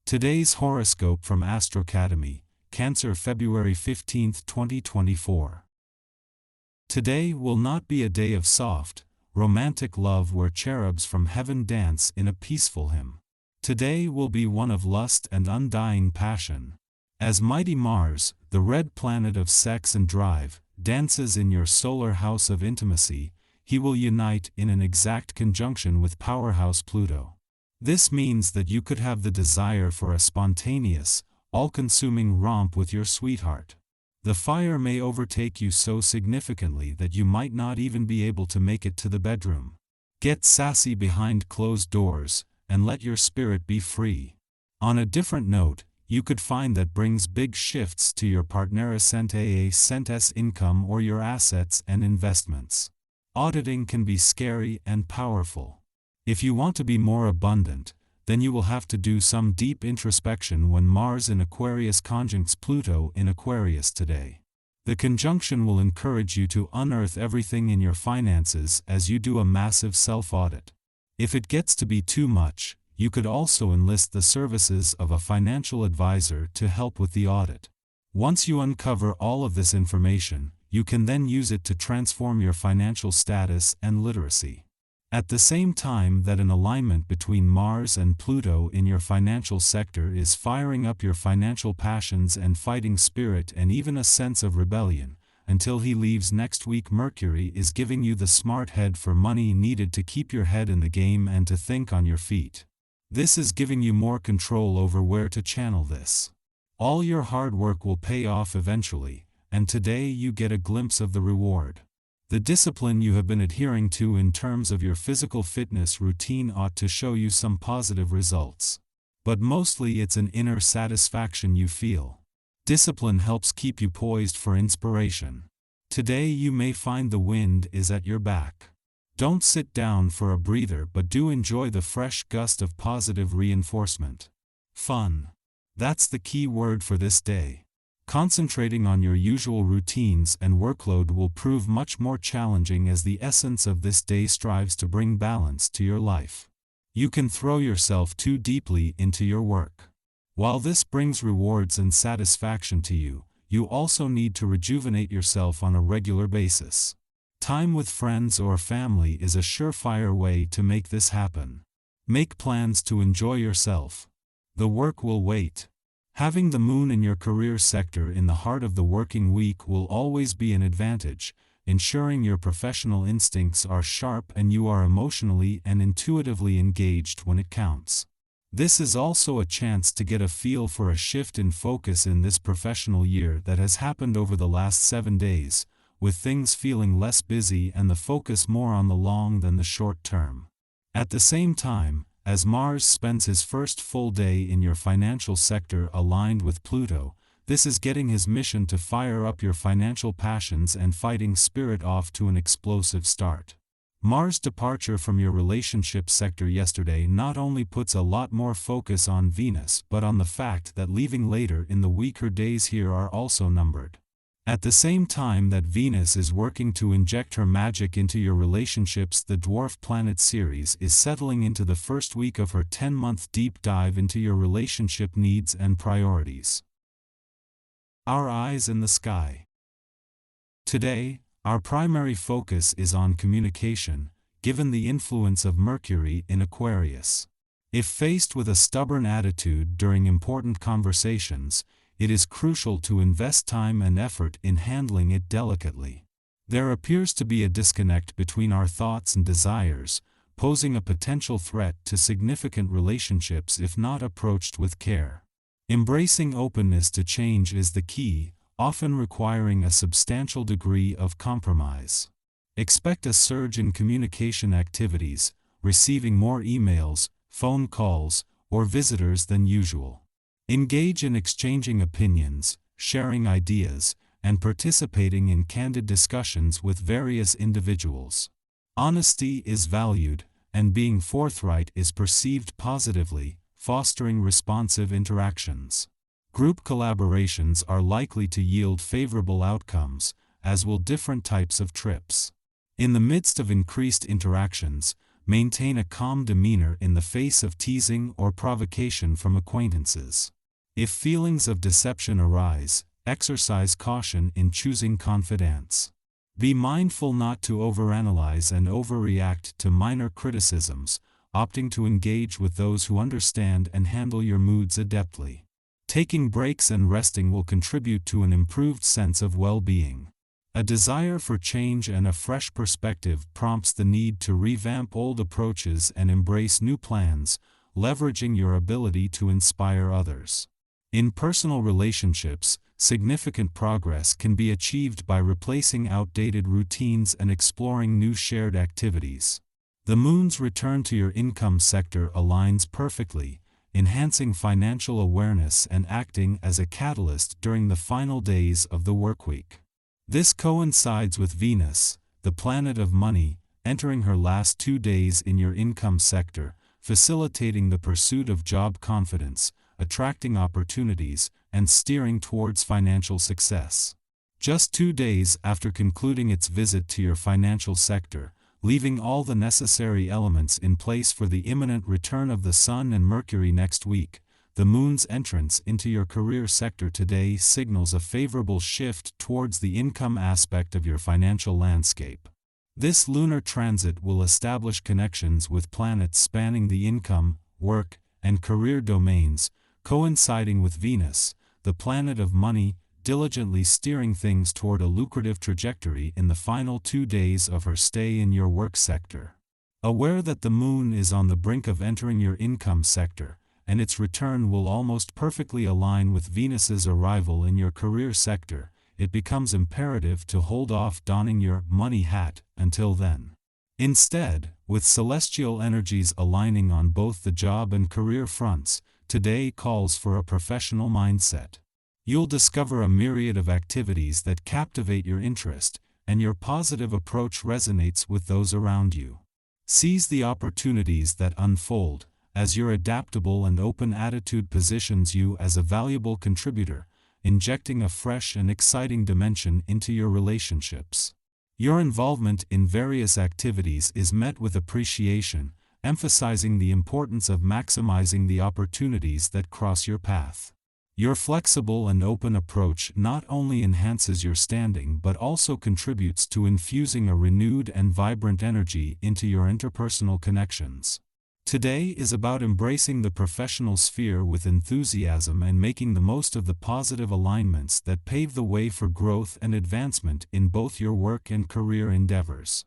Today's horoscope from Astrocademy, Cancer, February 15, 2024. Today will not be a day of soft, romantic love where cherubs from heaven dance in a peaceful hymn. Today will be one of lust and undying passion. As mighty Mars, the red planet of sex and drive, dances in your solar house of intimacy, he will unite in an exact conjunction with powerhouse Pluto. This means that you could have the desire for a spontaneous, all-consuming romp with your sweetheart. The fire may overtake you so significantly that you might not even be able to make it to the bedroom. Get sassy behind closed doors, and let your spirit be free. On a different note, you could find that brings big shifts to your partner's income or your assets and investments. Auditing can be scary and powerful. If you want to be more abundant, then you will have to do some deep introspection when Mars in Aquarius conjuncts Pluto in Aquarius today. The conjunction will encourage you to unearth everything in your finances as you do a massive self-audit. If it gets to be too much, you could also enlist the services of a financial advisor to help with the audit. Once you uncover all of this information, you can then use it to transform your financial status and literacy. At the same time that an alignment between Mars and Pluto in your financial sector is firing up your financial passions and fighting spirit and even a sense of rebellion, until he leaves next week, Mercury is giving you the smart head for money needed to keep your head in the game and to think on your feet. This is giving you more control over where to channel this. All your hard work will pay off eventually, and today you get a glimpse of the reward. The discipline you have been adhering to in terms of your physical fitness routine ought to show you some positive results. But mostly it's an inner satisfaction you feel. Discipline helps keep you poised for inspiration. Today you may find the wind is at your back. Don't sit down for a breather, but do enjoy the fresh gust of positive reinforcement. Fun. That's the key word for this day. Concentrating on your usual routines and workload will prove much more challenging as the essence of this day strives to bring balance to your life. You can throw yourself too deeply into your work. While this brings rewards and satisfaction to you, you also need to rejuvenate yourself on a regular basis. Time with friends or family is a surefire way to make this happen. Make plans to enjoy yourself. The work will wait. Having the moon in your career sector in the heart of the working week will always be an advantage, ensuring your professional instincts are sharp and you are emotionally and intuitively engaged when it counts. This is also a chance to get a feel for a shift in focus in this professional year that has happened over the last 7 days, with things feeling less busy and the focus more on the long than the short term. At the same time, as Mars spends his first full day in your financial sector aligned with Pluto, this is getting his mission to fire up your financial passions and fighting spirit off to an explosive start. Mars' departure from your relationship sector yesterday not only puts a lot more focus on Venus but on the fact that leaving later in the week her days here are also numbered. At the same time that Venus is working to inject her magic into your relationships, the dwarf planet Ceres is settling into the first week of her 10-month deep dive into your relationship needs and priorities. Our eyes in the sky. Today, our primary focus is on communication, given the influence of Mercury in Aquarius. If faced with a stubborn attitude during important conversations, it is crucial to invest time and effort in handling it delicately. There appears to be a disconnect between our thoughts and desires, posing a potential threat to significant relationships if not approached with care. Embracing openness to change is the key, often requiring a substantial degree of compromise. Expect a surge in communication activities, receiving more emails, phone calls, or visitors than usual. Engage in exchanging opinions, sharing ideas, and participating in candid discussions with various individuals. Honesty is valued, and being forthright is perceived positively, fostering responsive interactions. Group collaborations are likely to yield favorable outcomes, as will different types of trips. In the midst of increased interactions, Maintain a calm demeanor in the face of teasing or provocation from acquaintances. If feelings of deception arise, exercise caution in choosing confidants. Be mindful not to overanalyze and overreact to minor criticisms, opting to engage with those who understand and handle your moods adeptly. Taking breaks and resting will contribute to an improved sense of well-being. A desire for change and a fresh perspective prompts the need to revamp old approaches and embrace new plans, leveraging your ability to inspire others. In personal relationships, significant progress can be achieved by replacing outdated routines and exploring new shared activities. The moon's return to your income sector aligns perfectly, enhancing financial awareness and acting as a catalyst during the final days of the workweek. This coincides with Venus, the planet of money, entering her last 2 days in your income sector, facilitating the pursuit of job confidence, attracting opportunities, and steering towards financial success. Just 2 days after concluding its visit to your financial sector, leaving all the necessary elements in place for the imminent return of the Sun and Mercury next week, the Moon's entrance into your career sector today signals a favorable shift towards the income aspect of your financial landscape. This lunar transit will establish connections with planets spanning the income, work, and career domains, coinciding with Venus, the planet of money, diligently steering things toward a lucrative trajectory in the final 2 days of her stay in your work sector. Aware that the Moon is on the brink of entering your income sector, and its return will almost perfectly align with Venus's arrival in your career sector, it becomes imperative to hold off donning your money hat until then. Instead, with celestial energies aligning on both the job and career fronts, today calls for a professional mindset. You'll discover a myriad of activities that captivate your interest, and your positive approach resonates with those around you. Seize the opportunities that unfold, as your adaptable and open attitude positions you as a valuable contributor, injecting a fresh and exciting dimension into your relationships. Your involvement in various activities is met with appreciation, emphasizing the importance of maximizing the opportunities that cross your path. Your flexible and open approach not only enhances your standing but also contributes to infusing a renewed and vibrant energy into your interpersonal connections. Today is about embracing the professional sphere with enthusiasm and making the most of the positive alignments that pave the way for growth and advancement in both your work and career endeavors.